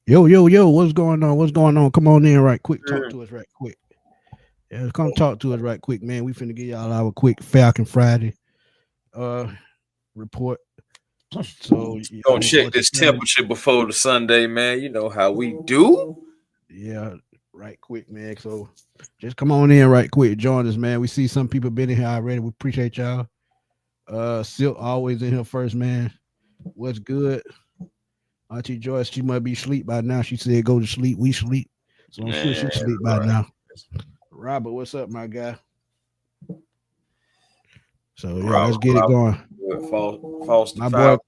Yo, what's going on? What's going on? Come on in right quick. Talk Mm. to us right quick. Yeah, come talk to us right quick, man. We finna give y'all our quick Falcon Friday uh report. So Gonna before check the this Sunday, temperature before the Sunday, man. You know how we do. yeah, right quick, man. So just come on in right quick. Join us, man. We see some people been in here already. We appreciate y'all. Silk always in here first, man. What's good? Auntie Joyce, she might be asleep by now. She said go to sleep. We sleep. So I'm sure Man, she sleep by right. now. Robert, what's up, my guy? So yeah, let's get it going. Robert, Foster My boy, Falcon,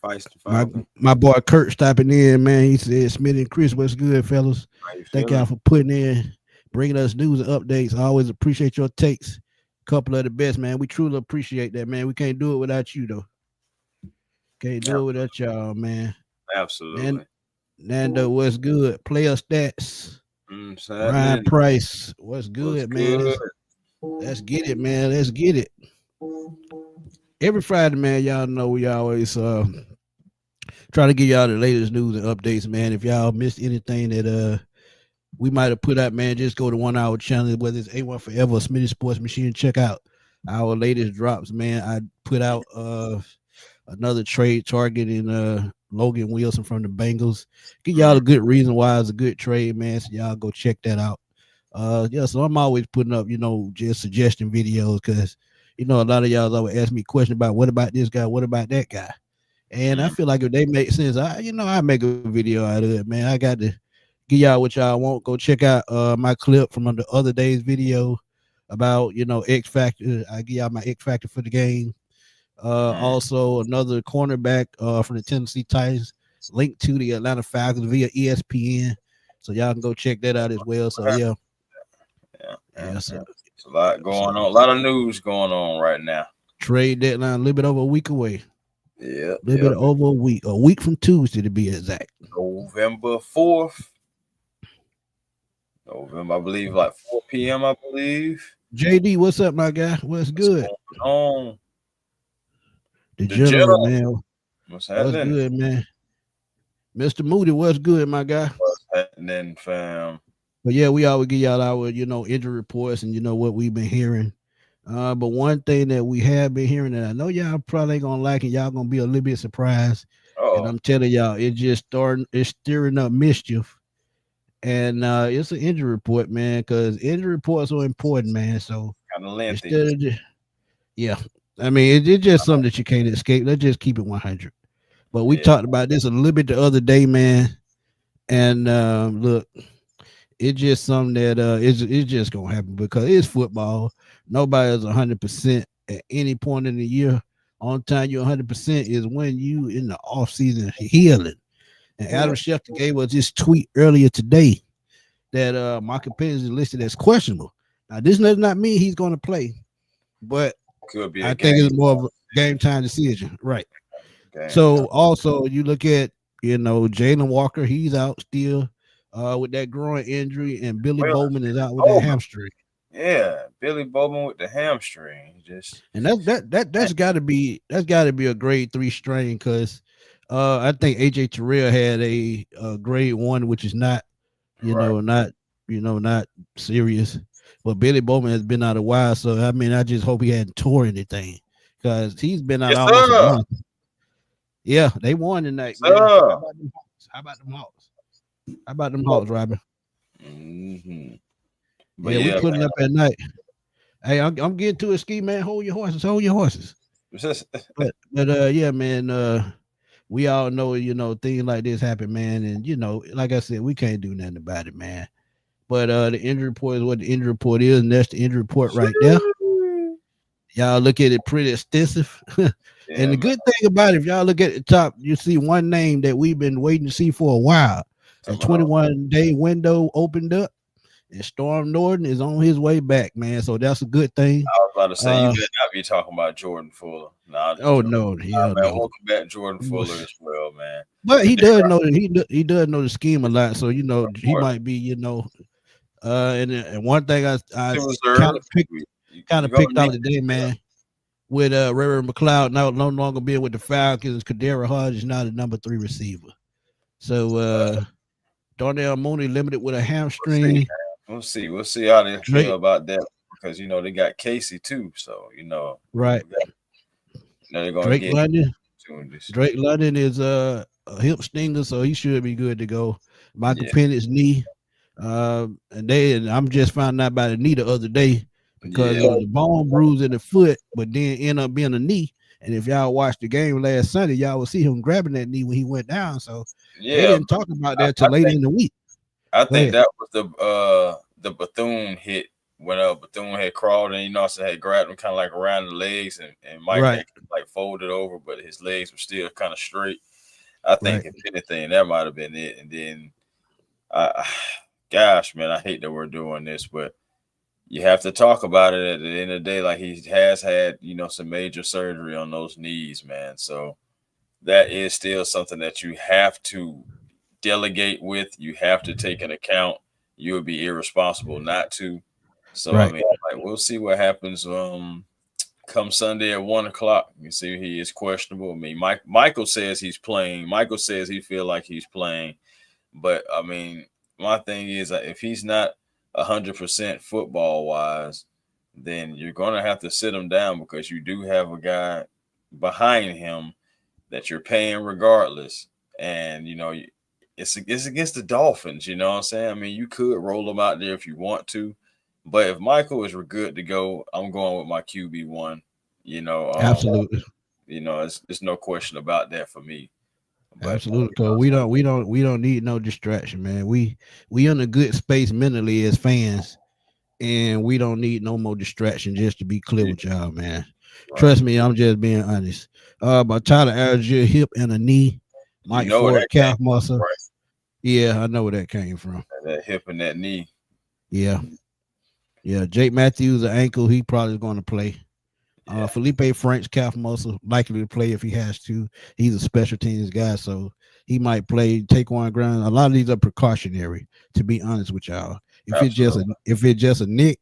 Feisty my Falcon. my boy Kurt stopping in, man. He said, Smitty and Chris, what's good, fellas? How you Thank y'all feeling? for putting in, bringing us news and updates. I always appreciate your takes. Couple of the best, man. We truly appreciate that, man. We can't do it without you, though. Can't do it Ab- without y'all, man. Nan, Absolutely. Nando, what's good? Player stats. What's Ryan happening? Price, what's What's good, man? good? Let's get it, man. Let's get it. Every Friday, man, y'all know we always try to give y'all the latest news and updates, man. If y'all missed anything that we might have put out, man, just go to 1 hour channel, whether it's A1 Forever or Smitty Sports Machine. Check out our latest drops, man. I put out another trade targeting Logan Wilson from the Bengals. Give y'all Mm. a good reason why it's a good trade, man. So y'all go check that out. Yeah, so I'm always putting up, just suggestion videos because a lot of y'all always ask me questions about what about this guy, what about that guy. And I Mm. feel like if they make sense, I make a video out of it, man. I got to give y'all what y'all want. Go check out my clip from the other day's video about X Factor. I give y'all my X Factor for the game. Mm. Also another cornerback from the Tennessee Titans linked to the Atlanta Falcons via ESPN. So y'all can go check that out as well. So yeah, Yeah, yeah, yeah. yeah. So, It's a lot so going on. A lot of news going on right now. trade deadline a little bit over a week away. Yep, A little bit yep. over a week from Tuesday to be exact. November 4th. November, I believe, like 4 p.m., I believe. JD, what's up, my guy? What's What's good? going on? The The general, general. man. What's What's happening? good, man? Mr. Moody, what's good, my guy? What's happening, fam? But yeah, we always give y'all our, injury reports and what we've been hearing. But one thing that we have been hearing that I know y'all probably ain't gonna like it, y'all gonna be a little bit surprised. And Oh, I'm telling y'all, it's stirring up mischief. And it's an injury report, man, because injury reports are important, man. So kind of lengthy. instead of just, yeah, I mean, it's just something that you can't escape. Let's just keep it 100. But we Yeah. talked about this a little bit the other day, man. And look, it's just something that it's just gonna happen because it's football. Nobody is 100% at any point in the year. On time you're 100% is when you in the off season healing. And Yeah. Adam Schefter gave us this tweet earlier today that Michael Penix is listed as questionable. Now this does not mean he's going to play, but Could be I a think game it's more of a game decision. time decision, right? Game So time. also you look at Jalen Walker, he's out still with that groin injury, and Billy Well, Bowman is out with that Bowman. hamstring. Yeah. Billy Bowman with the hamstring. Just, And that's got to be a grade 3 strain because I think AJ Terrell had a grade 1, which is not you right. know not not serious. But Billy Bowman has been out a while, so I mean I just hope he hadn't tore anything because he's been out Yes, almost a sir. month. Yeah, they won Yes, tonight, man. How sir. about them Hawks? How about them Hawks? How about them Hawks, Robin? Mm-hmm. But Yeah, we yeah, putting up at night. Hey, I'm getting to a ski, man. Hold your horses. Hold your horses. man. But yeah, man. We all know things like this happen, man, and like I said, we can't do nothing about it, man. But the injury report is what the injury report is, and that's the injury report right there. Y'all look at it pretty extensive. And Yeah, the man. good thing about it, if y'all look at the top, you see one name that we've been waiting to see for a while. The Talking about, 21-day window opened up, and Storm Norton is on his way back, man. So that's a good thing. I was about to say, you Uh better not be talking about Jordan Fuller. Nah, I'm just oh joking. no, hell Man, no. welcome back, Jordan Fuller, as well, man. But But he then, does know that he does know the scheme a lot, so he Jordan, might be and one thing I to kind reserve, of picked kind you're of gonna picked need out today, man, with Reverend McLeod now no longer being with the Falcons. Kadera Hodge is now the number 3 receiver. So Darnell Mooney limited with a We'll see. hamstring. We'll see how they feel Drake, about that because they got Casey too. So right. they're gonna Drake get London. opportunities. Drake London is a hip stinger, so he should be good to go. Michael Yeah, Penix knee. And I'm just finding out about the knee the other day because yeah, it was a bone bruise in the foot, but then end up being a knee. And if y'all watched the game last Sunday, y'all will see him grabbing that knee when he went down. So they yeah. didn't talk about I, that till I later think in the week. I Go think ahead. that was the Bethune hit when Bethune had crawled and also had grabbed him kind of like around the legs and Mike Right, had like folded over, but his legs were still kind of straight. I think right. if anything, that might have been it. And then, I, gosh, man, I hate that we're doing this, but you have to talk about it at the end of the day. Like he has had, some major surgery on those knees, man. So that is still something that you have to delegate with. You have to take into account. You would be irresponsible not to. So I Right. mean, like we'll see what happens. Come Sunday at 1 o'clock. You see, he is questionable. I mean, Michael says he's playing. Michael says he feel like he's playing, but I mean, my thing is that if he's not 100% football wise, then you're gonna have to sit him down because you do have a guy behind him that you're paying regardless, and it's against the Dolphins. You know what I'm saying? I mean, you could roll them out there if you want to, but if Michael is good to go, I'm going with my QB1. You know, um, Absolutely. it's no question about that for me. But Absolutely. Cause we don't need no distraction, man. We in a good space mentally as fans, and we don't need no more distraction. Just to be clear yeah, with y'all, man. right, Trust me, I'm just being honest. But Tyler Algier hip and a knee, Mike where Ford that came calf from, muscle. right? Yeah, I know where that came from. That hip and that knee. Yeah, yeah. Jake Matthews, the ankle, he probably going to play. Yeah, Felipe Frank's calf muscle likely to play if he has to. He's a special teams guy, so he might play. Take one ground. A lot of these are precautionary. To be honest with y'all, absolutely. if it's just a nick,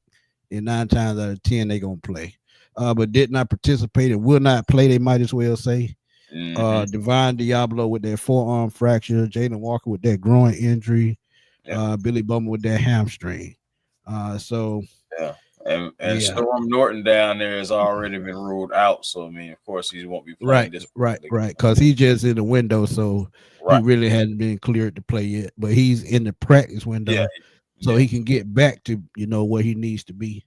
then 9 times out of 10 they gonna play. But did not participate and will not play. They might as well say. Hmm. Divine Diablo with that forearm fracture. Jaden Walker with that groin injury. Yeah, Billy Bowman with that hamstring. So yeah. And yeah. Storm Norton down there has already been ruled out. So I mean, of course, he won't be Right, playing this right, particular right. game. Because he's just in the window, so he Right. really hasn't been cleared to play yet. But he's in the practice Yeah. window, so Yeah. he can get back to where he needs to be.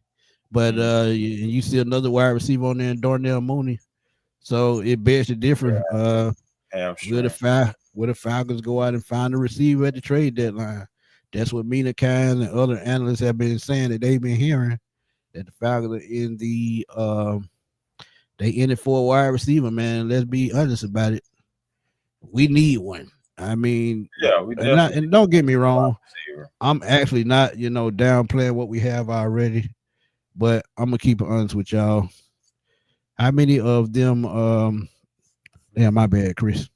But Mm, you see another wide receiver on there, Darnell Mooney. So it bears the difference. hamstring. Will the Falcons go out and find a receiver at the trade deadline? That's what Mina Kine and other analysts have been saying that they've been hearing that the Falcons are in the they in it for a wide receiver, man. Let's be honest about it. We need one. I mean, Yeah, we definitely and don't get me wrong. need a receiver. I'm actually not, downplaying what we have already, but I'm gonna keep it honest with y'all. How many of them? Yeah, my bad, Chris.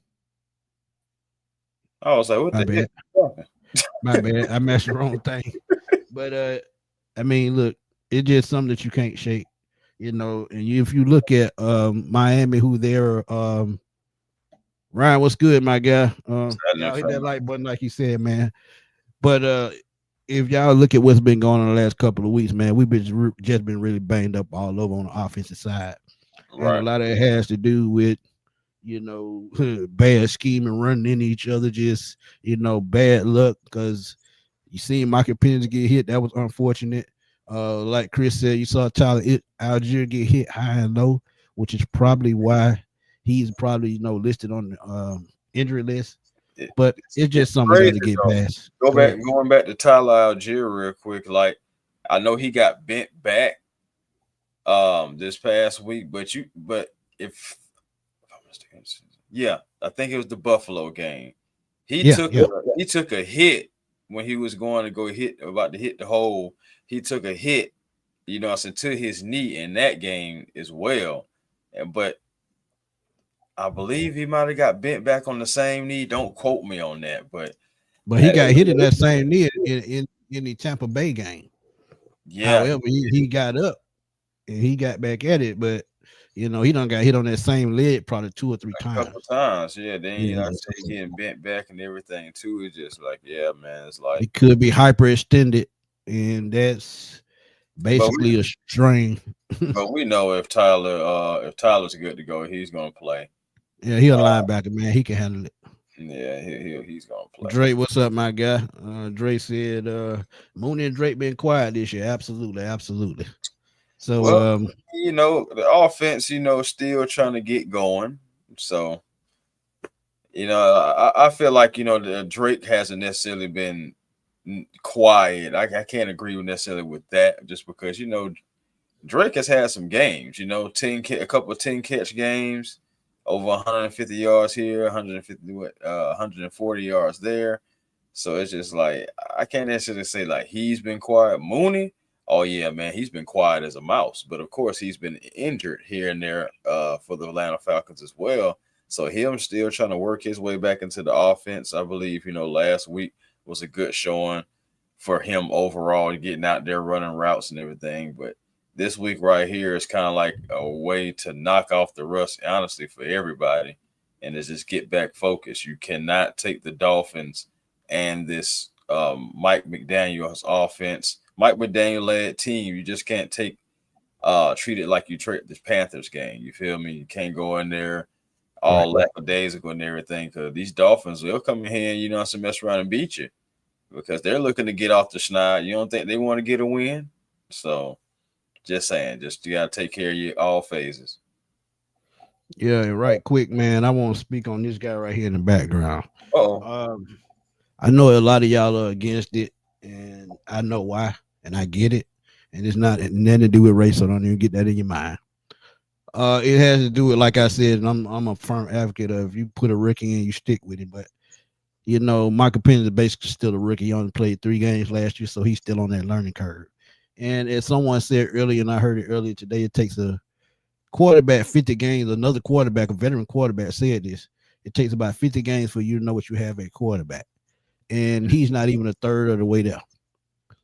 I was like, what My the bad. heck? My bad. I messed the wrong thing. But I mean, look, it's just something that you can't shake, And if you look at Miami, who they're Ryan, what's good, my guy? Y'all hit that like button like you said, man. But if y'all look at what's been going on the last couple of weeks, man, we've been just been really banged up all over on the offensive side, and a Right. lot of it has to do with bad scheming, running into each other, just bad luck. Because you seen Michael Penix get hit, that was unfortunate. Like Chris said, you saw Tyler Algier get hit high and low, which is probably why he's probably listed on the injury list. But it's It's just something we got crazy to get though. past. Go ahead. Going back to Tyler Algier real quick. Like, I know he got bent back this past week, but if I'm mistaken, yeah, I think it was the Buffalo game. He Yeah, took yeah, he took a hit when he was going to go about to hit the hole. He took a hit, to his knee in that game as well. But I believe he might have got bent back on the same knee. Don't quote me on that, but but he got hit in that same knee in the Tampa Bay game. yeah, However, he got up and he got back at it, but He done got hit on that same leg probably 2 or 3 A couple times. times, yeah. Then Yeah, I say so getting bent back and everything too. It's just like, yeah, man. It's like, it could be hyperextended, and that's but we basically a strain. but we know if Tyler's good to go, he's gonna play. Yeah, he a linebacker, man. He can handle it. Yeah, he's gonna play. Drake, what's up, my guy? Drake said, Mooney and Drake been quiet this year. Absolutely, absolutely. Well, So, the offense, still trying to get going. So, I feel like the Drake hasn't necessarily been quiet. I can't agree with necessarily with that, just because Drake has had some games. A couple of 10 catch games, over 150 yards here, 140 yards there. So it's just like I can't necessarily say like he's been quiet. Mooney, oh yeah, man, he's been quiet as a mouse. But of course, he's been injured here and there for the Atlanta Falcons as well. So him still trying to work his way back into the offense. I believe last week was a good showing for him overall, getting out there running routes and everything. But this week right here is kind of like a way to knock off the rust, honestly, for everybody, and is just get back focused. You cannot take the Dolphins and this Mike McDaniel's offense, Mike McDaniel led team. You just can't treat it like you treat the Panthers game. You feel me? You can't go in there all lackadaisical and everything, because these Dolphins will come in here and mess around and beat you, because they're looking to get off the schneid. You don't think they want to get a win? So just saying, you gotta take care of your all phases. yeah, and right quick, man. I want to speak on this guy right here in the background. Oh, Um, I know a lot of y'all are against it, and I know why, and I get it. And it's not nothing to do with race, so don't even get that in your mind. It has to do with, like I said, and I'm a firm advocate of, if you put a rookie in, you stick with him. But Michael Penix is basically still a rookie. He only played 3 games last year, so he's still on that learning curve. And as someone said earlier, and I heard it earlier today, it takes a quarterback 50 games. Another quarterback, a veteran quarterback, said this. It takes about 50 games for you to know what you have at quarterback. And he's not even a third of the way there.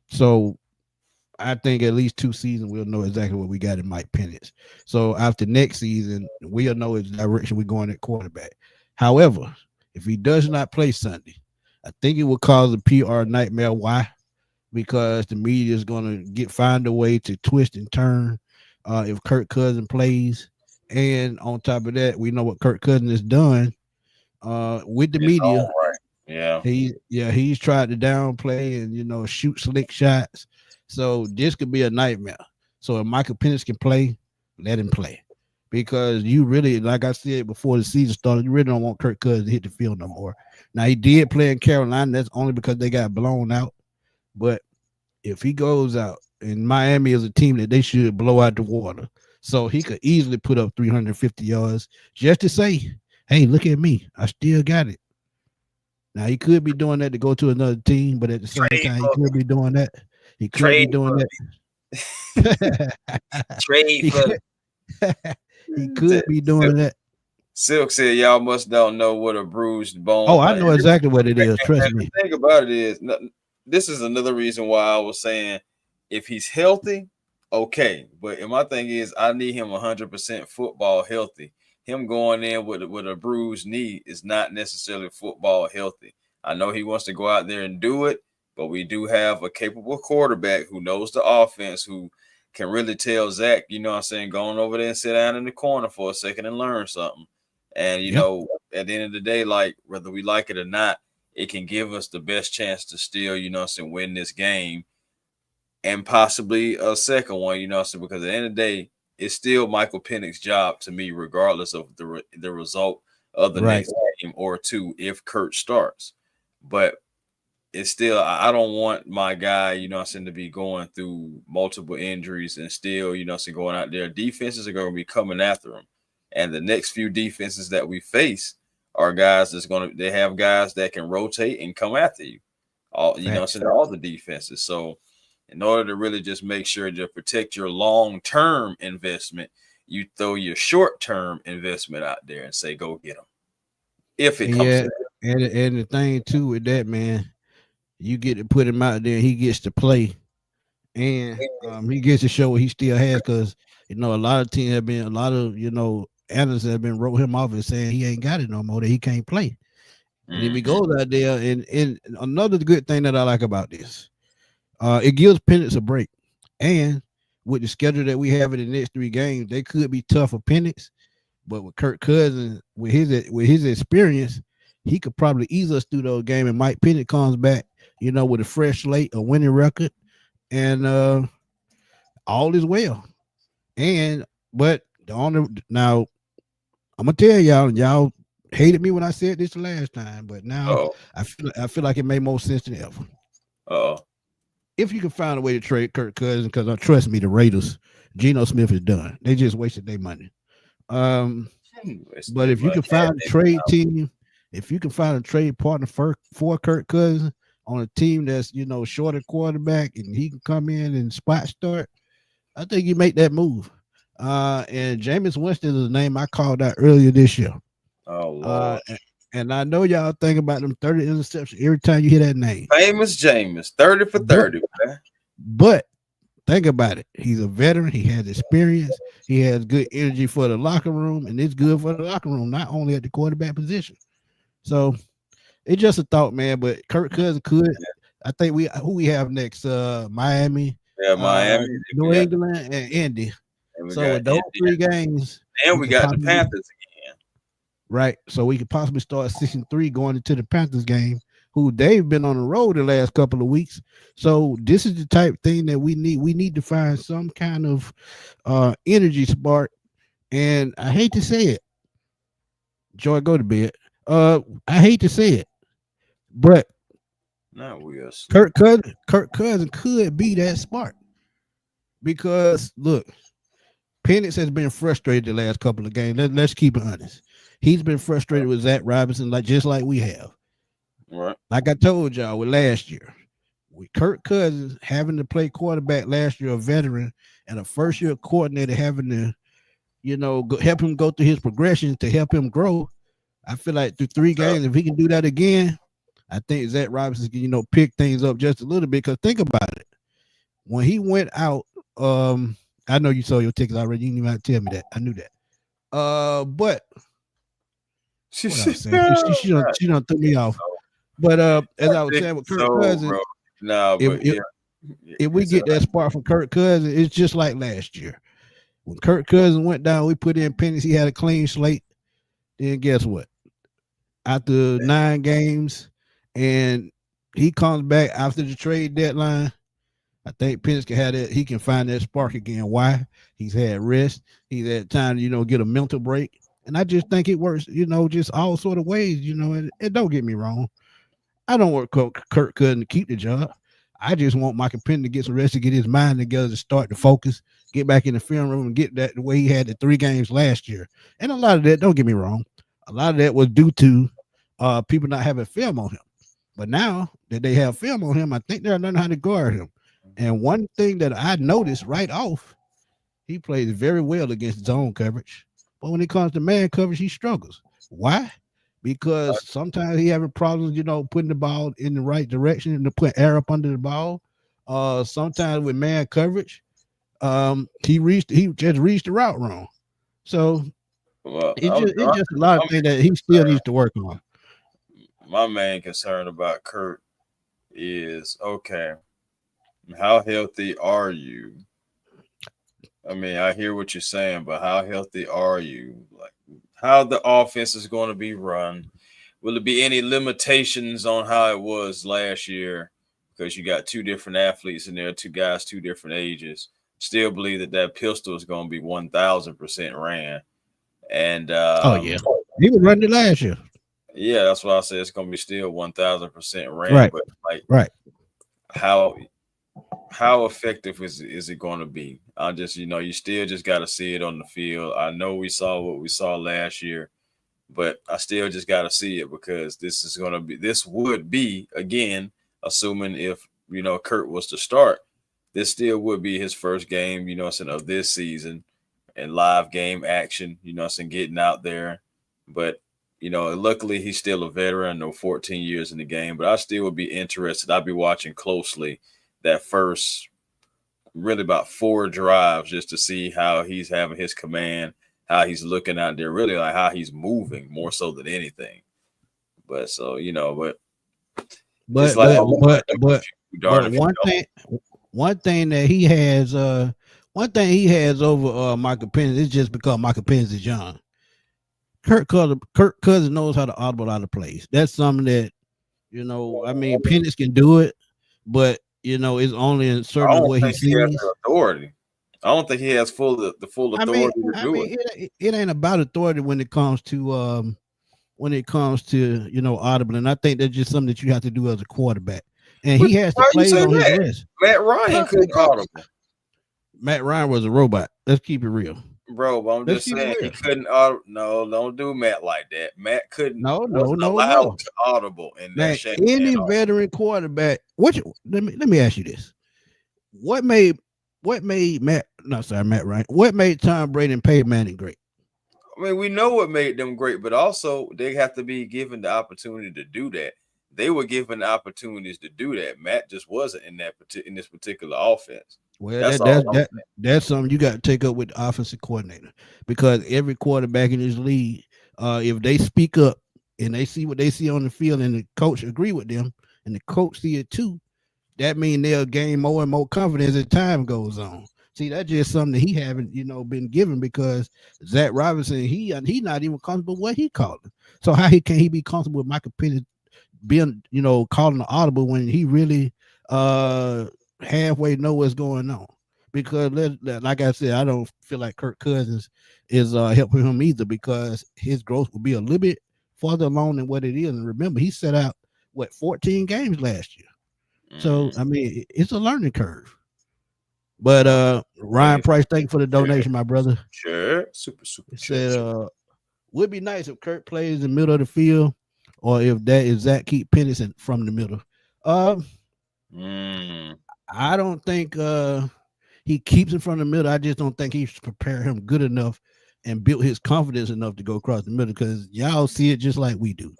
So I think at least 2 seasons we'll know exactly what we got in Mike Penix. So after next season, we'll know his direction we're going at quarterback. However, if he does not play Sunday, I think it will cause a PR nightmare. Why? Because the media is going to find a way to twist and turn if Kirk Cousins plays. And on top of that, we know what Kirk Cousins has done with the it's media. all right. Yeah. He's tried to downplay and shoot slick shots. So this could be a nightmare. So if Michael Penix can play, let him play. Because you really, like I said before the season started, you really don't want Kirk Cousins to hit the field no more. Now he did play in Carolina. That's only because they got blown out. But if he goes out, and Miami is a team that they should blow out the water, so he could easily put up 350 yards just to say, hey, look at me. I still got it. Now he could be doing that to go to another team, but at the same Trade time, he for could be doing that. He could be trade doing for that. trade he, for. could, he could be doing that. Silk said, "Y'all must don't know what a bruised bone." Oh, I know exactly what it is. Trust me. The thing about it is, this is another reason why I was saying, if he's healthy, okay. But my thing is, I need him 100% football healthy. Him going in with a bruised knee is not necessarily football healthy. I know he wants to go out there and do it, but we do have a capable quarterback who knows the offense, who can really tell Zach, what I'm saying, going over there and sit down in the corner for a second and learn something. And, at the end of the day, like, whether we like it or not, it can give us the best chance to still, win this game and possibly a second one, because at the end of the day, it's still Michael Penix's job to me, regardless of the result of the next game or two if Kurt starts. But it's still, I don't want my guy, to be going through multiple injuries and still, going out there. Defenses are going to be coming after him. And the next few defenses that we face are guys they have guys that can rotate and come after you. All the defenses. So in order to really just make sure to protect your long-term investment, you throw your short-term investment out there and say, go get them. If it comes to that. And the thing too with that, man, you get to put him out there, he gets to play. and he gets to show what he still has because a lot of teams have been a lot of analysts have been wrote him off and saying he ain't got it no more, that he can't play. And if he Mm-hmm. goes out there, and another good thing that I like about this, it gives Penix a break. And with the schedule that we have in the next 3 games, they could be tough for Penix. But with Kirk Cousins, with his experience, he could probably ease us through those games. And Mike Penix comes back, with a fresh slate, a winning record, and all is well. And but now I'm gonna tell y'all hated me when I said this the last time, but now Oh, I feel like it made more sense than ever. oh, If you can find a way to trade Kirk Cousins, because trust me, the Raiders, Geno Smith is done. They just wasted their money. Um, it's but their if you money. can find a trade team, if you can find a trade partner for Kirk Cousins on a team that's shorter quarterback and he can come in and spot start, I think you make that move. And Jameis Winston is a name I called out earlier this year. Oh Uh, Lord, and I know y'all think about them 30 interceptions every time you hear that name. famous Jameis, 30 for But 30. Man. but think about it. He's a veteran. He has experience. He has good energy for the locker room, and it's good for the locker room, not only at the quarterback position. So it's just a thought, man. But Kirk Cousins could. I think who we have next? Miami, Yeah, Miami. New We got, England, and Indy. and we So got with those India, 3 games, and we we could got the possibly Panthers again. right. So we could possibly start 6-3 going into the Panthers game, who they've been on the road the last couple of weeks. So this is the type thing that we need. We need to find some kind of energy spark. And I hate to say it, Joy, go to bed. I hate to say it, but Now we are Kirk asleep. Cousins, Kirk Cousins could be that spark because look, Penix has been frustrated the last couple of games. Let's keep it honest. He's been frustrated with Zach Robinson, just like we have. Right. Like I told y'all with last year, with Kirk Cousins having to play quarterback last year, a veteran, and a first year coordinator having to, help him go through his progression to help him grow. I feel like through 3 games, if he can do that again, I think Zach Robinson can, pick things up just a little bit. Because think about it. When he went out, I know you saw your tickets already. You didn't even have to tell me that. I knew that. But what I was saying, she don't throw me off. But as I was saying with Kirk So, Cousins, bro. Nah, if but if, yeah, if we it's a get that spark from Kirk Cousins, it's just like last year. When Kirk Cousins went down, we put in Penix. He had a clean slate. Then guess what? After 9 games, and he comes back after the trade deadline. I think Penix can have that. He can find that spark again. Why? He's had rest. He's had time to get a mental break. And I just think it works. Just all sort of ways. And don't get me wrong. I don't want Kirk Cousins to keep the job. I just want Michael Penix to get some rest, to get his mind together, to start to focus, get back in the film room, and get that the way he had the 3 games last year. And a lot of that, don't get me wrong, a lot of that was due to people not having film on him. But now that they have film on him, I think they're learning how to guard him. And one thing that I noticed right off, he plays very well against zone coverage. But when it comes to man coverage, he struggles. Why? Because sometimes he having problems, putting the ball in the right direction and to put air up under the ball. Sometimes with man coverage, he just reached the route wrong. So well, it's just a lot of things that he still needs to work on. my main concern about Kurt is okay, how healthy are you? I mean, I hear what you're saying, but how healthy are you? Like, how the offense is going to be run? Will there be any limitations on how it was last year? Because you got 2 different athletes in there, 2 guys, 2 different ages. Still believe that pistol is going to be 1,000% ran. And Oh yeah, he was running it last year. yeah, that's why I said it's going to be still 1,000% ran. Right, But like, right. how how effective is it going to be? I just, you still just got to see it on the field. I know we saw what we saw last year, but I still just got to see it because this would be again, assuming if Kurt was to start, this still would be his first game, of this season and live game action, getting out there. But luckily he's still a veteran, no 14 years in the game, but I still would be interested. I'd be watching closely that first really about 4 drives just to see how he's having his command, how he's looking out there, really like how he's moving more so than anything. But so but it's But like but almost but like a but few darn but if you don't. one thing that he has one thing he has over Michael Penix is just because Michael Penix is young. Kirk Cousins knows how to audible out of plays. That's something that I mean, Penix can do it, but it's only in I certain don't what he think he has sees. the authority. I don't think he has the full I mean, authority to I do it. mean, it ain't about authority when it comes to audible, and I think that's just something that you have to do as a quarterback. And But he has the why you plays say on his that? list. Matt Ryan couldn't Because audible. Matt Ryan was a robot. Let's keep it real. Bro, but I'm Let's just keep it saying he real. couldn't audible. No, don't do Matt like that. Matt couldn't No, no, wasn't no, allowed no. to audible in that Man, Shanahan any offense. veteran quarterback. Let me ask you this: What made Matt Ryan? What made Tom Brady and Peyton Manning great? I mean, we know what made them great, but also they have to be given the opportunity to do that. They were given the opportunities to do that. Matt just wasn't in this particular offense. Well, That's all I'm that's something you got to take up with the offensive coordinator because every quarterback in this league, if they speak up and they see what they see on the field and the coach agree with them and the coach see it too, that means they'll gain more and more confidence as time goes on. See, that's just something that he haven't, been given because Zach Robinson, he not even comfortable with what he called it. So how can he be comfortable with Michael Penix being, calling the audible when he really halfway know what's going on? Because like I said, I don't feel like Kirk Cousins is helping him either because his growth will be a little bit farther along than what it is. And remember, he set out 14 games last year. So I mean, it's a learning curve. But Ryan saying. Price, thank you for the Sure, donation, my brother. sure, super It chat. said would be nice if Kurt plays in the middle of the field, or if Zach keep Penix from the middle. Um, Mm. I don't think he keeps him from the middle. I just don't think he's prepared him good enough and built his confidence enough to go across the middle because y'all see it just like we do.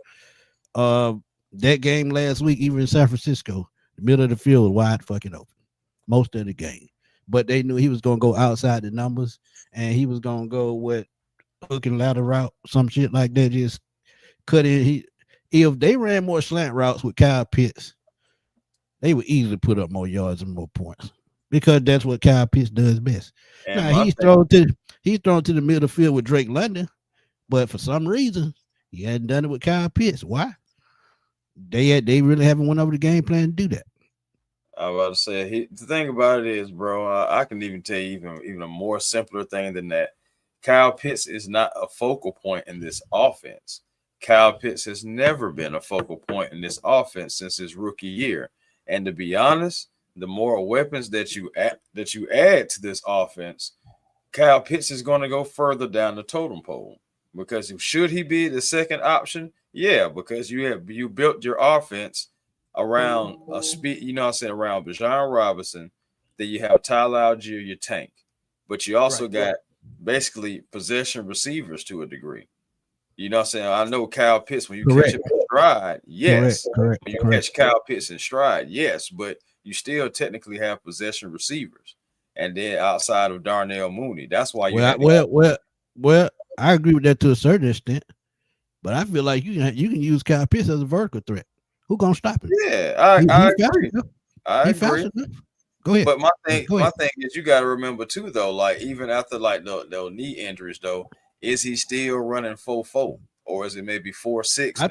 Uh, that game last week, even in San Francisco, the middle of the field was wide fucking open most of the game. But they knew he was gonna go outside the numbers and he was gonna go with hook and ladder route, some shit like that. Just cut in. If they ran more slant routes with Kyle Pitts, they would easily put up more yards and more points because that's what Kyle Pitts does best. And Now my thing, he's thrown to the middle of the field with Drake London, but for some reason he hadn't done it with Kyle Pitts. Why? They really haven't went over the game plan to do that. I was about to say, the thing about it is, bro, I can even tell you even a more simpler thing than that. Kyle Pitts is not a focal point in this offense. Kyle Pitts has never been a focal point in this offense since his rookie year. And to be honest, the more weapons that you add to this offense, Kyle Pitts is going to go further down the totem pole. Because should he be the second option? Yeah, because you built your offense around a speed, what I'm saying, around Bijan Robinson, then you have Tyler Algier, your tank. But you also Right. got basically possession receivers to a degree. You know what I'm saying? I know Kyle Pitts, when you catch Correct. him in stride, yes. Correct. When you Correct. catch Kyle Pitts in stride, yes, but you still technically have possession receivers. And then outside of Darnell Mooney, that's why you Well, had to well, well, well. I agree with that to a certain extent, but I feel like you can use Kyle Pitts as a vertical threat. Who gonna stop him? Yeah, He I fast agree. enough. I He fast agree. enough. Go ahead. But my Go ahead. thing is you gotta remember too though, like even after like those knee injuries though, is he still running 4-4 or is it maybe 4-6 now?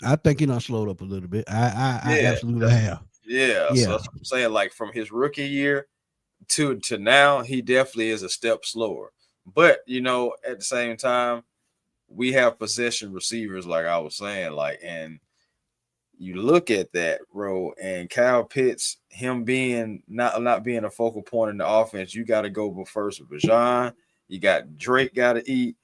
I think he done slowed up a little bit. I Yeah, absolutely have. yeah. So Yeah. that's what I'm saying. Like from his rookie year to now, he definitely is a step slower. But at the same time, we have possession receivers, like I was saying, and you look at that, bro, and Kyle Pitts, him being not being a focal point in the offense, you got to go first with Bijan. You got Drake got to eat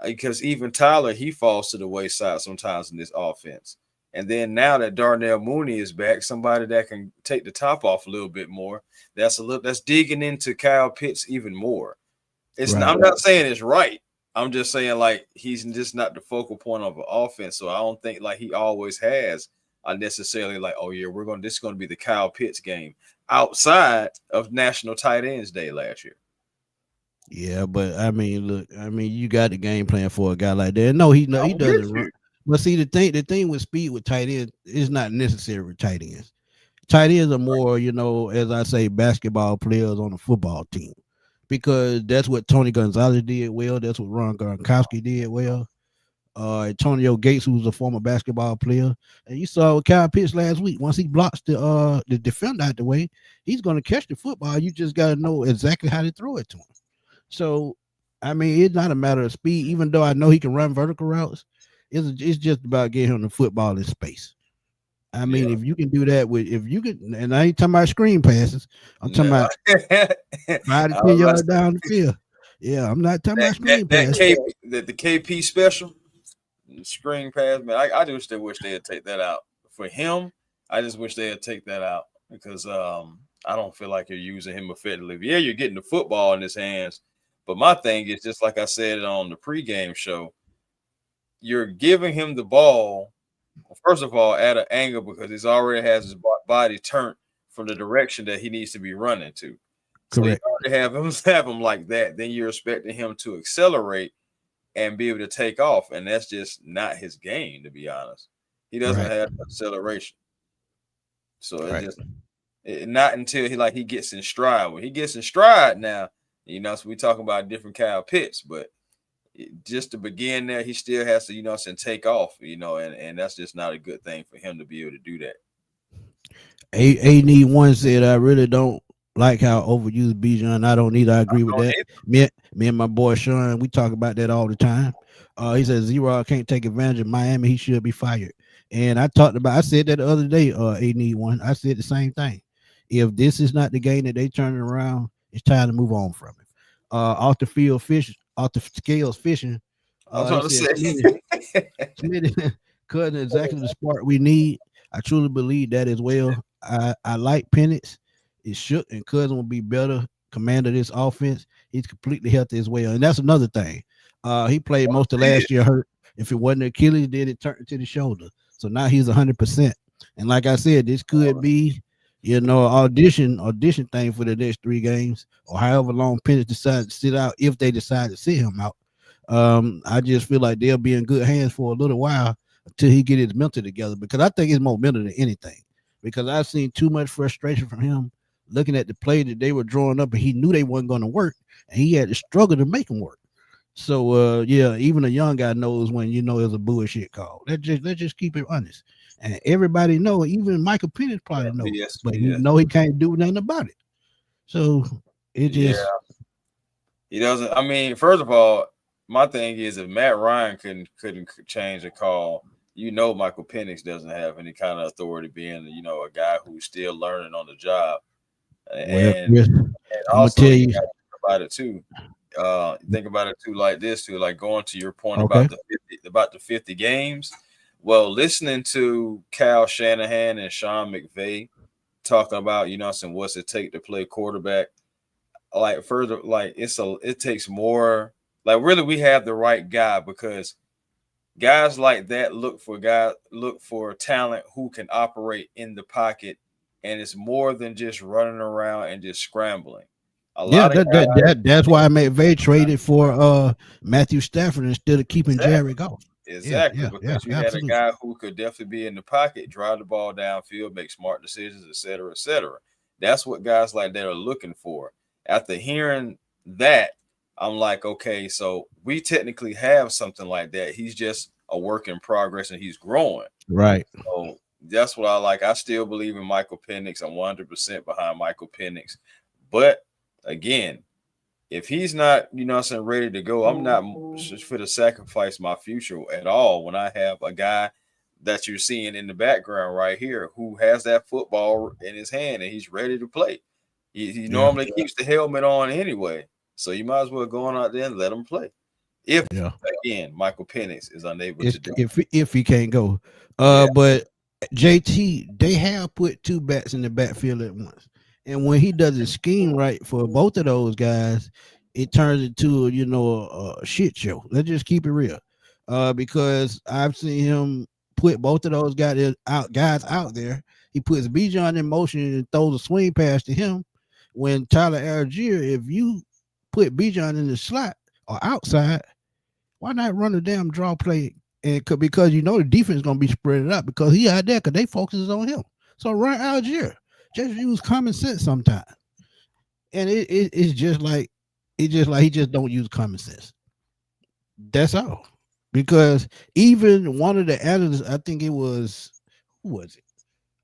because even Tyler, he falls to the wayside sometimes in this offense. And then now that Darnell Mooney is back, somebody that can take the top off a little bit more. That's digging into Kyle Pitts even more. Right. I'm not saying it's right. I'm just saying like he's just not the focal point of an offense. So I don't think like he always has are necessarily like, oh yeah, this is gonna be the Kyle Pitts game outside of National Tight Ends Day last year. Yeah, but I mean, look, I mean, you got the game plan for a guy like that. No, he I'm with doesn't run. you. But see, the thing with speed with tight ends is not necessary with tight ends. Tight ends are more, as I say, basketball players on a football team, because that's what Tony Gonzalez did well. That's what Ron Gronkowski did well. Antonio Gates, who's a former basketball player, and you saw with Kyle Pitts last week. Once he blocks the defender out the way, he's going to catch the football. You just got to know exactly how to throw it to him. So, I mean, it's not a matter of speed. Even though I know he can run vertical routes, it's just about getting him the football in space. I mean, Yeah. if you can do that if you can, and I ain't talking about screen passes, I'm talking No. about 5 to 10 yards down the field. Yeah, I'm not talking about screen that passes. the KP special screen pass, man. I just wish they'd take that out for him. I just wish they'd take that out because I don't feel like you're using him effectively. Yeah, you're getting the football in his hands, but my thing is just like I said on the pregame show, you're giving him the ball. First of all, at an angle because he already has his body turned from the direction that he needs to be running to. So Correct. you already have him like that. Then you're expecting him to accelerate and be able to take off, and that's just not his game, to be honest. He doesn't Right. have acceleration, so it Right. just not until he gets in stride. When he gets in stride now, so we talking about different Kyle Pitts, but just to begin there, he still has to, take off, and that's just not a good thing for him to be able to do that. A need one said, I really don't like how overused Bijan. I don't either. I agree with that. Me and my boy Sean, we talk about that all the time. He says Zero can't take advantage of Miami. He should be fired. And I said that the other day. A need one. I said the same thing. If this is not the game that they turn it around, it's time to move on from it. Off the field fishing, off the scales fishing. I was He trying to said say, Smitty cutting exactly the spark we need. I truly believe that as well. I like Penix. It shook and Cousin will be better commander of this offense. He's completely healthy as well. And that's another thing. He played most of last year hurt. If it wasn't Achilles, then it turned to the shoulder. So now he's 100%. And like I said, this could be, audition thing for the next 3 games or however long Penix decides to sit out if they decide to sit him out. I just feel like they'll be in good hands for a little while until he get his mental together, because I think it's more mental than anything. Because I've seen too much frustration from him looking at the play that they were drawing up, and he knew they wasn't going to work, and he had to struggle to make them work. So yeah, even a young guy knows when it's a bullshit call. Let's just keep it honest, and everybody know. Even Michael Penix probably knows, but he know he can't do nothing about it. So it just he doesn't. I mean, first of all, my thing is if Matt Ryan couldn't change a call, Michael Penix doesn't have any kind of authority being a guy who's still learning on the job. And I'm also gonna tell you about it too. Think about it too, like this too, like going to your point about the 50 games. Well, listening to Kyle Shanahan and Sean McVay talking about, what's it take to play quarterback. Like further, like it takes more. Like really, we have the right guy because guys like that look for talent who can operate in the pocket, and it's more than just running around and just scrambling. That's why I made Vay traded for Matthew Stafford instead of keeping Jared Goff. Exactly, because you had a absolutely. guy who could definitely be in the pocket, drive the ball downfield, make smart decisions, et cetera, et cetera. That's what guys like that are looking for. After hearing that, I'm like, okay, so we technically have something like that. He's just a work in progress and he's growing. Right. So that's what I like. I still believe in Michael Penix. I'm 100% behind Michael Penix. But again, if he's not, ready to go, I'm not for to sacrifice my future at all when I have a guy that you're seeing in the background right here who has that football in his hand and he's ready to play. He normally keeps the helmet on anyway, so you might as well go on out there and let him play. If again, Michael Penix is unable to do if he can't go, but JT, they have put 2 bats in the backfield at once, and when he does his scheme right for both of those guys, it turns into a shit show. Let's just keep it real, because I've seen him put both of those guys out there. He puts Bijan in motion and throws a swing pass to him. When Tyler Algier, if you put Bijan in the slot or outside, why not run a damn draw play? And because you know the defense is gonna be spread out because he out there because they focuses on him. So run Algier. Just use common sense sometimes. And it's just like he just don't use common sense. That's all. Because even one of the analysts, I think it was who was it?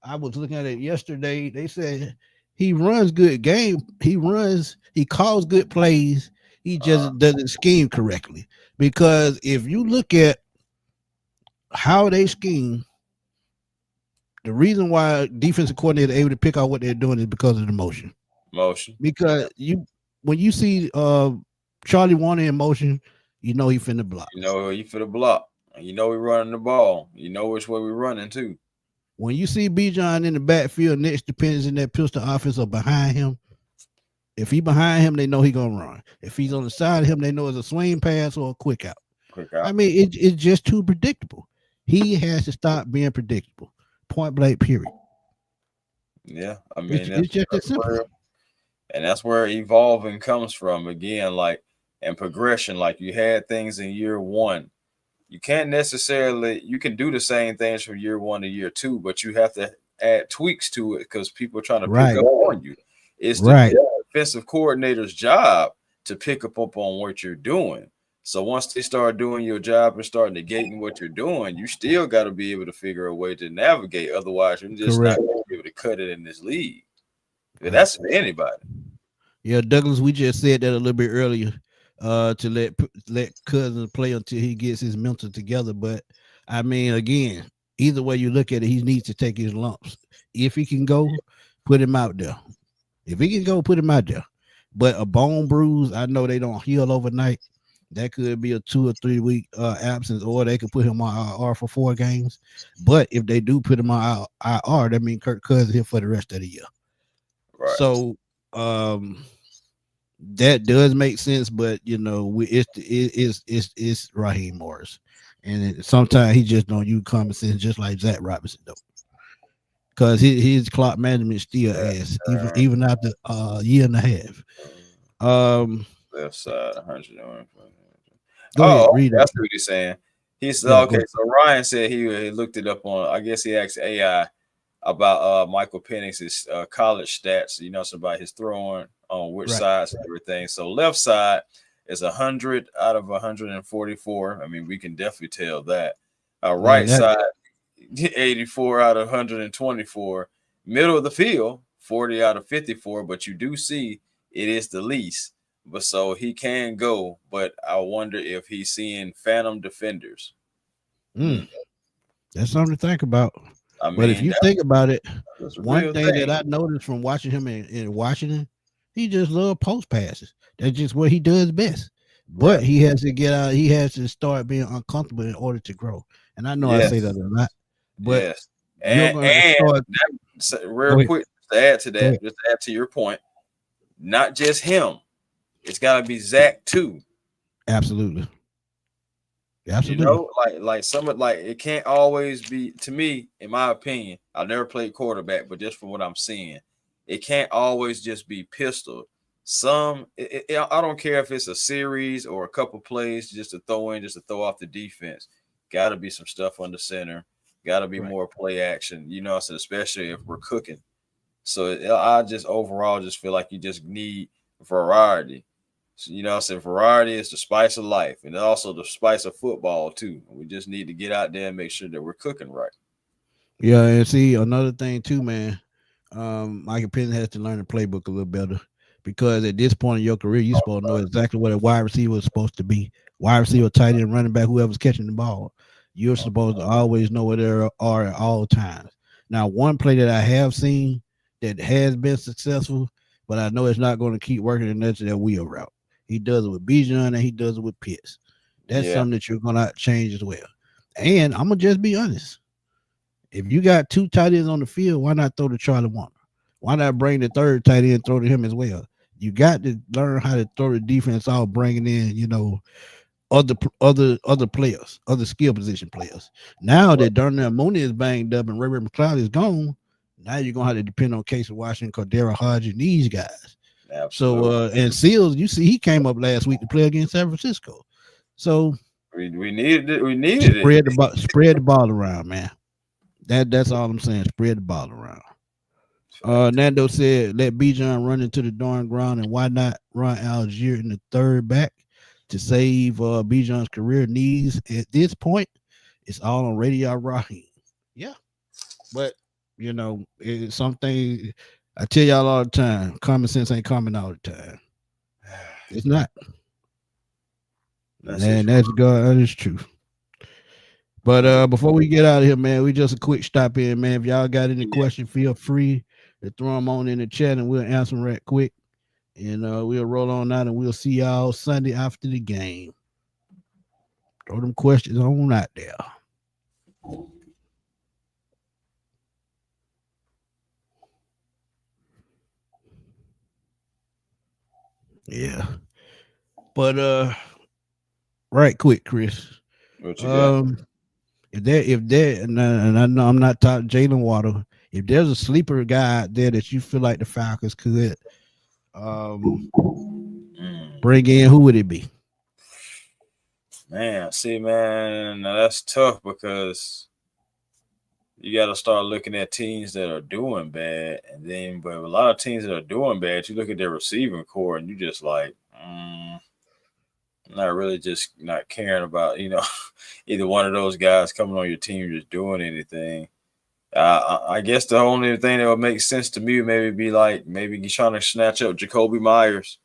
I was looking at it yesterday. They said he runs good game. He calls good plays. He just doesn't scheme correctly. Because if you look at how they scheme, the reason why defensive coordinator able to pick out what they're doing is because of the motion. Because when you see Charlie Warner in motion, you know he finna block. You know he finna block. You know we running the ball. You know which way we running too. When you see Bijan in the backfield next to Penix in that pistol offense or behind him, if he behind him, they know he gonna run. If he's on the side of him, they know it's a swing pass or a quick out. I mean, it's just too predictable. He has to stop being predictable. Point blank, period. Yeah, I mean it's just that simple. And that's where evolving comes from again, like and progression. Like you had things in year one. You can't necessarily you can do the same things from year one to year two, but you have to add tweaks to it because people are trying to pick up on you. It's the defensive coordinator's job to pick up on what you're doing. So once they start doing your job and start negating what you're doing, you still got to be able to figure a way to navigate. Otherwise, you're just not going to be able to cut it in this league. That's for anybody. Yeah, Douglas, we just said that a little bit earlier to let Cousins play until he gets his mental together. But, I mean, again, either way you look at it, he needs to take his lumps. If he can go, put him out there. If he can go, put him out there. But a bone bruise, I know they don't heal overnight. That could be a 2 or 3 week absence, or they could put him on IR for 4 games. But if they do put him on IR, that means Kirk Cousins here for the rest of the year. Right. So that does make sense, but you know, it's Raheem Morris, and sometimes he just don't use common sense, just like Zach Robinson though. Because his clock management still ass, even after a year and a half. Left side, 101. Go ahead, read that's what he's saying. He said, okay, so Ryan said he looked it up on, I guess he asked AI about Michael Penix's college stats, you know, so about his throwing on which sides and everything. So left side is 100 out of 144. I mean, we can definitely tell that. Right side, 84 out of 124. Middle of the field, 40 out of 54, but you do see it is the least. But so he can go, but I wonder if he's seeing phantom defenders. That's something to think about. I mean, but if you think about it, one thing that I noticed from watching him in Washington, he just loves post passes. That's just what he does best. But he has to get out. He has to start being uncomfortable in order to grow. And I know I say that a lot, but real quick to add to that, just to add to your point, not just him. It's got to be Zach too. Absolutely. You know, like it can't always be, to me, in my opinion, I've never played quarterback, but just from what I'm seeing, it can't always just be pistol. I don't care if it's a series or a couple plays just to throw off the defense. Got to be some stuff on the center. Got to be more play action, you know, so especially if we're cooking. So I just overall just feel like you just need variety. So, you know, so variety is the spice of life and also the spice of football too. We just need to get out there and make sure that we're cooking right. Yeah, and see another thing too, man. Michael Penix has to learn the playbook a little better because at this point in your career, you're supposed to know exactly what a wide receiver is supposed to be. Wide receiver, tight end, running back, whoever's catching the ball. You're supposed to always know where they are at all times. Now, one play that I have seen that has been successful, but I know it's not going to keep working, and that's that wheel route. He does it with Bijan and he does it with Pitts. That's something that you're going to change as well. And I'm going to just be honest. If you got 2 tight ends on the field, why not throw to Charlie Warner? Why not bring the third tight end and throw to him as well? You got to learn how to throw the defense off, bringing in, you know, other players, other skill position players. Now that Darnell Mooney is banged up and Ray McLeod is gone, now you're gonna have to depend on Casey Washington, Cordero Hodge, and these guys. Absolutely. So and Seals, you see, he came up last week to play against San Francisco. So we needed it. We needed spread the ball around, man. That's all I'm saying. Spread the ball around. Nando said, let Bijan run into the darn ground, and why not run Algier in the third back to save Bijan's career needs at this point? It's all on Radio Raheem. Yeah, but it's something I tell y'all all the time. Common sense ain't common all the time. It's not. That's God. That is true. But before we get out of here, man, we just a quick stop in, man. If y'all got any questions, feel free to throw them on in the chat, and we'll answer them right quick. And we'll roll on out, and we'll see y'all Sunday after the game. Throw them questions on out there. Yeah. But right quick, Chris. What you got? If there, and I know I'm not talking Jalen Waddle. If there's a sleeper guy out there that you feel like the Falcons could bring in, who would it be? Man, see, man, now that's tough because you got to start looking at teams that are doing bad, but a lot of teams that are doing bad, you look at their receiving core and you just like, not really, just not caring about either one of those guys coming on your team just doing anything. I guess the only thing that would make sense to me would maybe be like maybe you're trying to snatch up Jacoby Myers,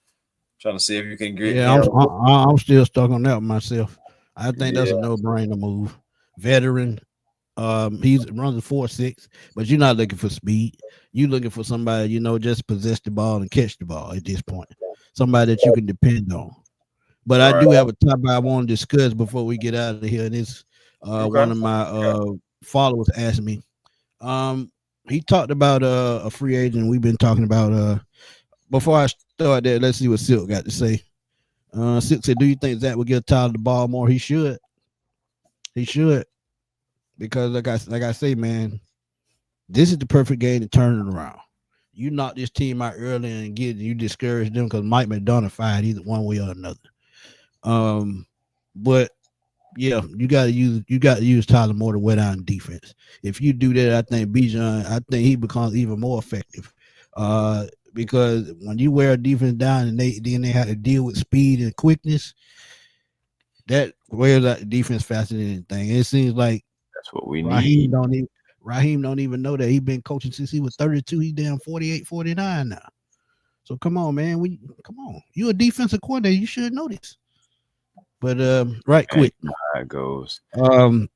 trying to see if you can get. Yeah, I'm still stuck on that myself. I think that's a no-brainer move. Veteran, he runs a 4.6, but you're not looking for speed. You're looking for somebody just possess the ball and catch the ball at this point. Somebody that you can depend on. But I do have a topic I want to discuss before we get out of here. And it's one of my followers asked me. He talked about a free agent we've been talking about. Before I start that, let's see what Silk got to say. Silk said, do you think Zach will give Tyler the ball more? He should. He should. Because like I say, man, this is the perfect game to turn it around. You knock this team out early and you discourage them because Mike McDonough fired either one way or another. But yeah, you got to use Tyler more to wear down defense. If you do that, I think he becomes even more effective. Because when you wear a defense down and they have to deal with speed and quickness, that wears out the defense faster than anything. It seems like that's what we need. Raheem don't even know that he's been coaching since he was 32. He's down 48, 49 now. So come on, man. Come on. You're a defensive coordinator. You should know this. But right quick. How it goes. One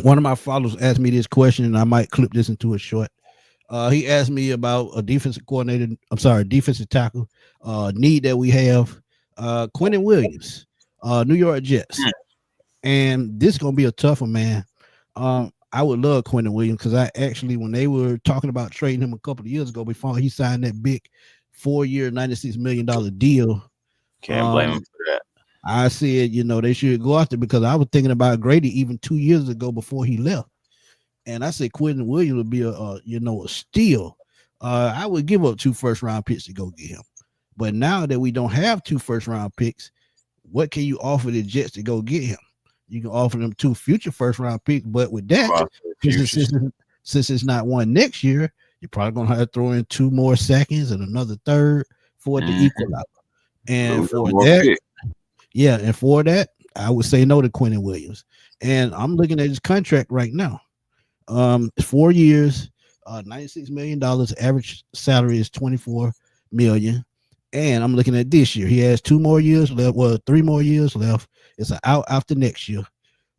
of my followers asked me this question, and I might clip this into a short. He asked me about a defensive tackle need that we have. Quentin Williams, New York Jets. And this is gonna be a tough one, man. I would love Quentin Williams because I actually, when they were talking about trading him a couple of years ago before he signed that big 4-year, $96 million deal. Can't blame him for that. I said, they should go after because I was thinking about Grady even 2 years ago before he left. And I said Quentin Williams would be a steal. I would give up 2 first-round picks to go get him. But now that we don't have 2 first-round picks, what can you offer the Jets to go get him? You can offer them 2 future first-round picks, but with that, since it's not one next year, you're probably going to have to throw in 2 more seconds and another third for it to equal out. And for that, I would say no to Quentin Williams. And I'm looking at his contract right now. 4 years, $96 million. Average salary is $24 million. And I'm looking at this year. He has 2 more years left. Well, 3 more years left. It's an out after next year.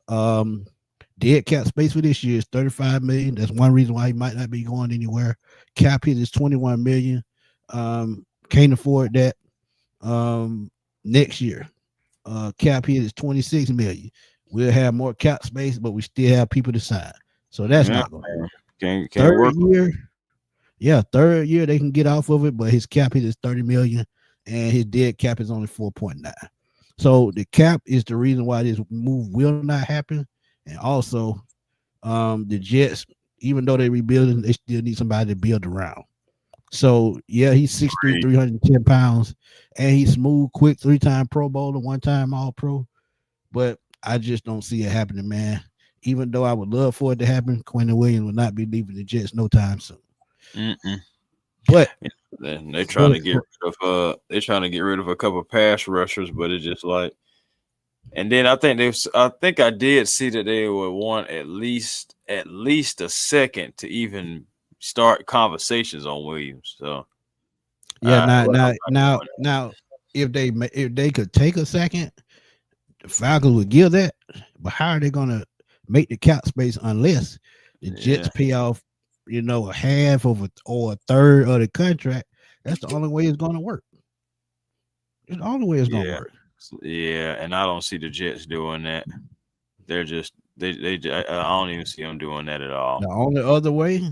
Dead cap space for this year is $35 million. That's one reason why he might not be going anywhere. Cap hit is $21 million. Can't afford that. Next year, cap hit is $26 million. We'll have more cap space, but we still have people to sign. So that's not going to work. Third year they can get off of it, but his cap hit is $30 million, and his dead cap is only 4.9. So the cap is the reason why this move will not happen. And also, the Jets, even though they're rebuilding, they still need somebody to build around. So yeah, he's 6'3", Right. 310 pounds, and he's smooth, quick, 3-time Pro Bowler, 1-time All Pro. But I just don't see it happening, man. Even though I would love for it to happen, Quentin Williams will not be leaving the Jets no time soon. Mm-mm. But Then they're trying but to get rid of they're trying to get rid of a couple of pass rushers, but it's just like. And then I think I did see that they would want at least a second to even start conversations on Williams. So yeah, I'm not now, if they could take a second, the Falcons would give that. But how are they gonna make the cap space unless the doing it. Jets pay off, a half of or a third of the contract? That's the only way it's gonna work. It's the only way it's gonna Yeah, work. yeah, and I don't see the Jets doing that. They're just I don't even see them doing that at all. The only other way,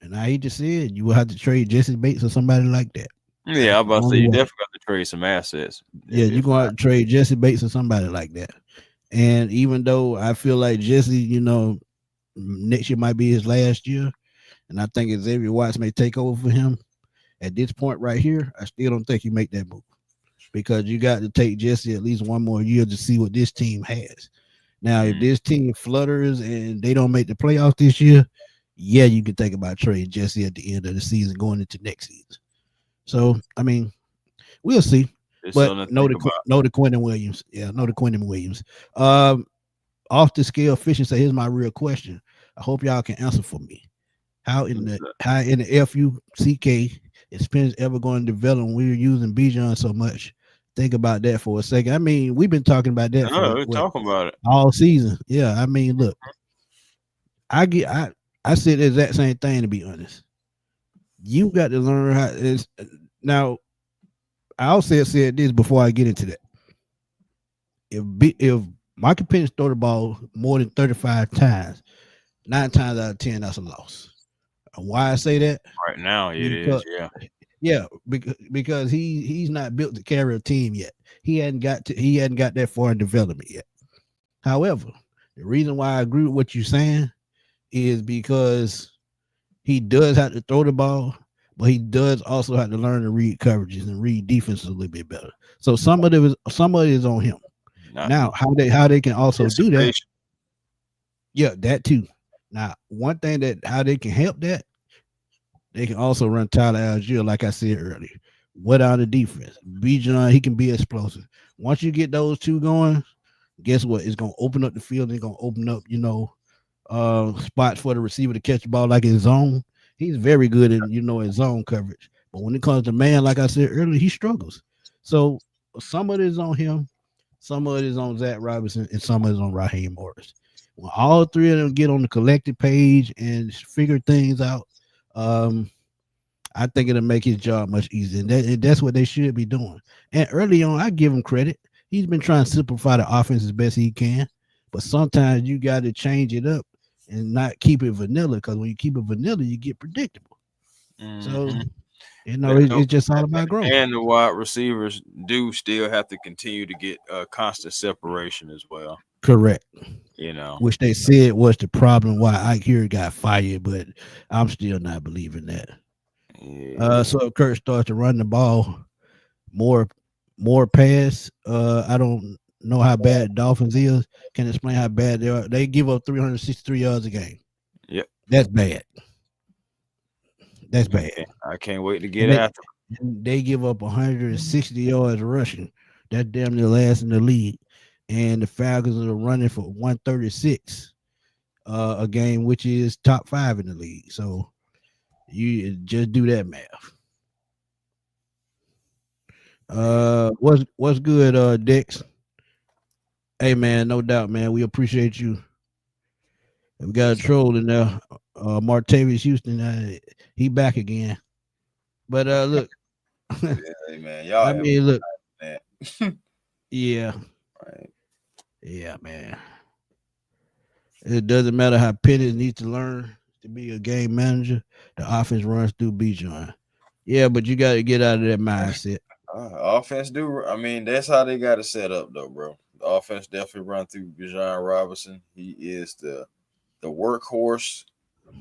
and I hate to say it, you will have to trade Jesse Bates or somebody like that. Yeah, That's I'm the about to say only you way. definitely got to trade some assets. Yeah, you're gonna have to trade Jesse Bates or somebody like that. And even though I feel like Jesse, next year might be his last year, and I think Xavier Watts may take over for him. At this point right here, I still don't think you make that move because you got to take Jesse at least one more year to see what this team has. Now, if this team flutters and they don't make the playoffs this year, yeah, you can think about trading Jesse at the end of the season going into next season. So, I mean, we'll see. It's But something to no think to about. no to Quentin Williams. Yeah, no to Quentin Williams. Um, Off the scale fishing. So here's my real question. I hope y'all can answer for me. How in the FUCK is Penix ever going to develop when we're using Bijan so much? Think about that for a second. I mean, we've been talking about that No, for we're what talking about it. all season. Yeah, I mean, look, I said the exact same thing to be honest. You got to learn how it's now. I also said this before I get into that. If Michael Penix throw the ball more than 35 times, 9 times out of 10, that's a loss. And why I say that? Right now, it is. Because Yeah. yeah, because he's not built to carry a team yet. He hadn't got that far in development yet. However, the reason why I agree with what you're saying is because he does have to throw the ball, but he does also have to learn to read coverages and read defenses a little bit better. So some of it is on him. Now, how they can also do that? Yeah, that too. Now, one thing that how they can help that, they can also run Tyler Algier, like I said earlier. Without the defense, Bijan, he can be explosive. Once you get those two going, guess what? It's gonna open up the field. It's gonna open up, spots for the receiver to catch the ball like in zone. He's very good in zone coverage. But when it comes to man, like I said earlier, he struggles. So some of it is on him, some of it is on Zach Robinson, and some of it is on Raheem Morris. When all three of them get on the collective page and figure things out, I think it'll make his job much easier. And that's what they should be doing. And early on, I give him credit. He's been trying to simplify the offense as best he can. But sometimes you got to change it up and not keep it vanilla, because when you keep it vanilla, you get predictable. So, it's just all about growth. And the wide receivers do still have to continue to get constant separation as well. Correct. Which they said was the problem why Ike here got fired, but I'm still not believing that. Yeah. So if Kurt starts to run the ball more pass, I don't know how bad Dolphins is. Can explain how bad they are. They give up 363 yards a game. Yep. That's bad. That's bad. I can't wait to get after them. They give up 160 yards rushing. That's damn near last in the league. And the Falcons are running for 136 a game, which is top 5 in the league. So you just do that math. What's good, Dex? Hey man, no doubt, man. We appreciate you. We got a troll in there. Martavius Houston, he back again. But look, yeah, man, y'all. I mean, look, man. Yeah, right. Yeah, man. It doesn't matter how Penix needs to learn to be a game manager. The offense runs through Bijan. Yeah, but you got to get out of that mindset. Offense do. I mean, that's how they got it set up, though, bro. The offense definitely run through Bijan Robinson. He is the workhorse,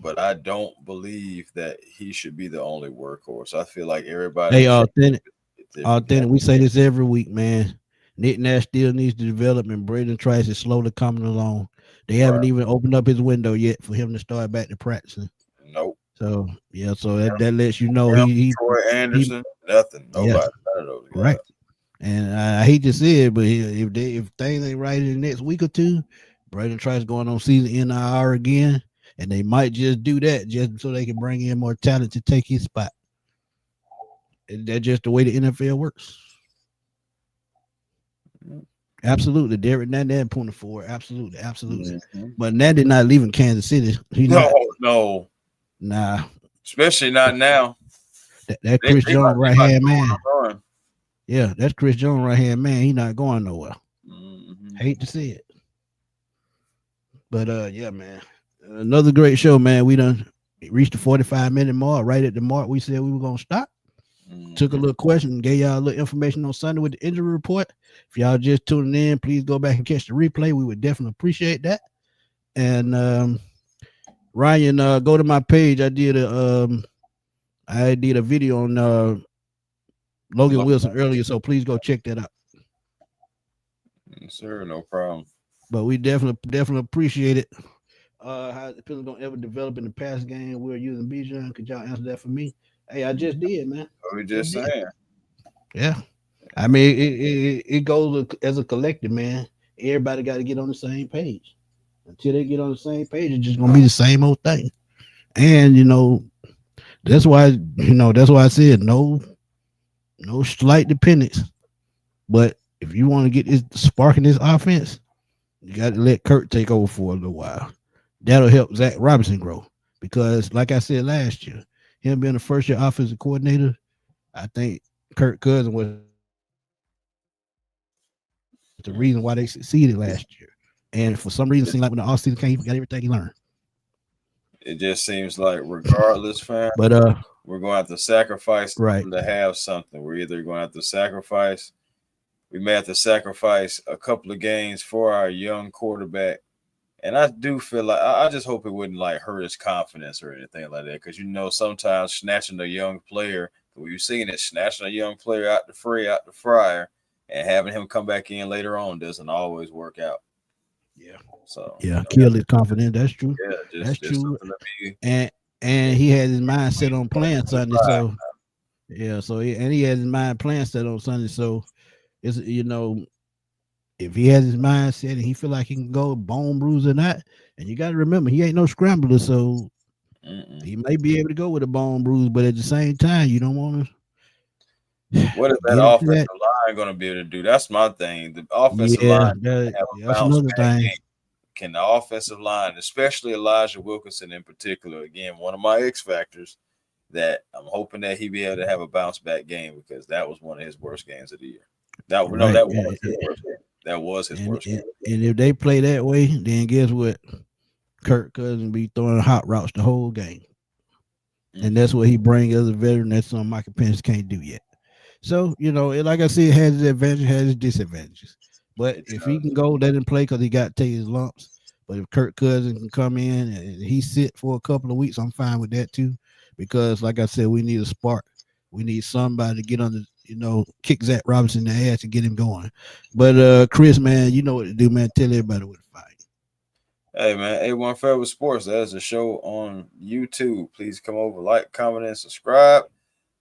but I don't believe that he should be the only workhorse. I feel like everybody Hey, should authentic, get different guys. authentic. We say this every week, man. Nick Nash still needs to develop, and Braden Trice is slowly coming along. They haven't Right? even opened up his window yet for him to start back to practicing. Nope. So yeah, so that lets you know Him, he Troy he Anderson, nothing. yeah, Nobody. None of those guys. right. And I hate to say it, but if things ain't right in the next week or two, Braden Trice going on season NIR again, and they might just do that just so they can bring in more talent to take his spot. And that's just the way the NFL works. Absolutely, Derek Nandin pointed forward. Absolutely, absolutely. Mhm. But Nandin not leaving Kansas City. He No, not. no, Nah, especially not now. that They, Chris they might, Jones they right might hand go man. on a run. Yeah, that's Chris Jones right hand man. He not going nowhere. Mhm. Hate to see it. But yeah, man. Another great show, man. We done reached the 45-minute mark. Right at the mark we said we were gonna stop. Took a Mhm. little question, gave y'all a little information on Sunday with the injury report. If y'all just tuning in, please go back and catch the replay. We would definitely appreciate that. And Ryan, go to my page. I did a video on Logan Look, Wilson earlier, so please go check that out. sir, no problem. But we definitely appreciate it. How the Pistons gonna ever develop in the pass game? We're using Bijan. Could y'all answer that for me? Hey, I just did, man. What we Just just did. saying. Yeah. I mean, it goes as a collective, man. Everybody got to get on the same page. Until they get on the same page, it's just gonna be the same old thing. And that's why I said no slight dependence. But if you want to get this spark in this offense, you got to let Kurt take over for a little while. That'll help Zach Robinson grow. Because, like I said last year, him being a first year offensive coordinator, I think Kirk Cousins was the reason why they succeeded last year. And for some reason, it seemed like when the offseason came, he forgot everything he learned. It just seems like, regardless, fam, But we're going to have to sacrifice right. to have something. We're either going to have to sacrifice. We may have to sacrifice a couple of games for our young quarterback. And I do feel like I just hope it wouldn't like hurt his confidence or anything like that. Because sometimes snatching a young player, we've seen it, snatching a young player out the fryer, and having him come back in later on doesn't always work out. Yeah. So Yeah, kill his confidence. That's true. yeah, That's just true. something to be. And he had his mind set on playing Sunday. So yeah, he has his mind playing set on Sunday. So it's if he has his mind set and he feel like he can go bone bruise or not, and you got to remember he ain't no scrambler, so he may be able to go with a bone bruise, but at the same time, you don't want to What is that get into offensive that. line going to be able to do? That's my thing. The offensive line Yeah, have a that's bounce another back thing. game. Can the offensive line, especially Elijah Wilkinson in particular, again, one of my X factors, that I'm hoping that he be able to have a bounce back game because that was one of his worst games of the year. That Right. was his worst game. That was his And, worst and, game. and if they play that way, then guess what? Kirk Cousins be throwing hot routes the whole game. And that's what he brings as a veteran. That's something Michael Penix can't do yet. So, like I said, it has its advantages, has its disadvantages. But if he can go, let him play because he got to take his lumps. But if Kirk Cousins can come in and he sit for a couple of weeks, I'm fine with that too. Because, like I said, we need a spark. We need somebody to get under, kick Zach Robinson in the ass and get him going. But Chris, man, you know what to do, man. Tell everybody what to fight. Hey man, A1 Favorite Sports. That's a show on YouTube. Please come over, like, comment, and subscribe.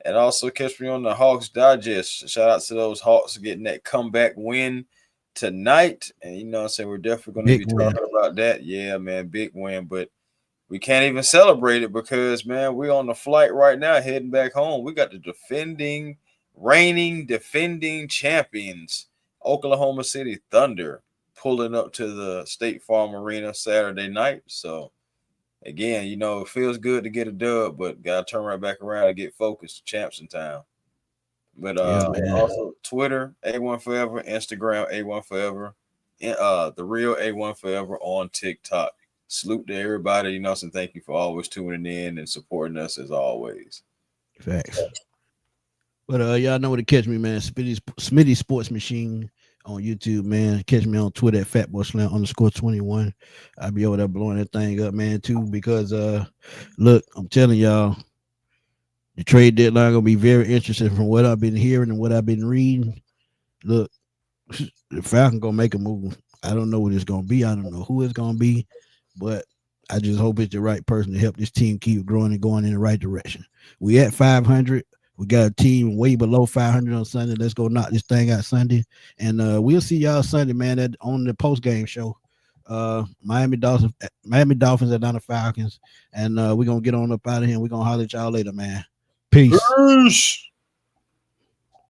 And also catch me on the Hawks Digest. Shout out to those Hawks getting that comeback win tonight. And we're definitely going to be talking about that. Yeah, man, big win. But we can't even celebrate it because, man, we're on the flight right now heading back home. We got the reigning defending champions, Oklahoma City Thunder, pulling up to the State Farm Arena Saturday night. So, again, it feels good to get a dub, but got to turn right back around and get focused. Champs in town. But also Twitter, A1 Forever, Instagram, A1 Forever, the real A1 Forever on TikTok. Salute to everybody, and thank you for always tuning in and supporting us as always. Facts. But y'all know where to catch me, man. Smitty Sports Machine on YouTube, man. Catch me on Twitter at fatboyslam_21. I'll be over there blowing that thing up, man, too. Because look, I'm telling y'all, the trade deadline gonna be very interesting from what I've been hearing and what I've been reading. Look, the Falcons gonna make a move. I don't know what it's gonna be. I don't know who it's gonna be, but I just hope it's the right person to help this team keep growing and going in the right direction. We at 500. We got a team way below 500 on Sunday. Let's go knock this thing out Sunday, and we'll see y'all Sunday, man. On the post game show. Miami Dolphins, Atlanta Falcons, and we're gonna get on up out of here. And we're gonna holler at y'all later, man. Peace. Peace.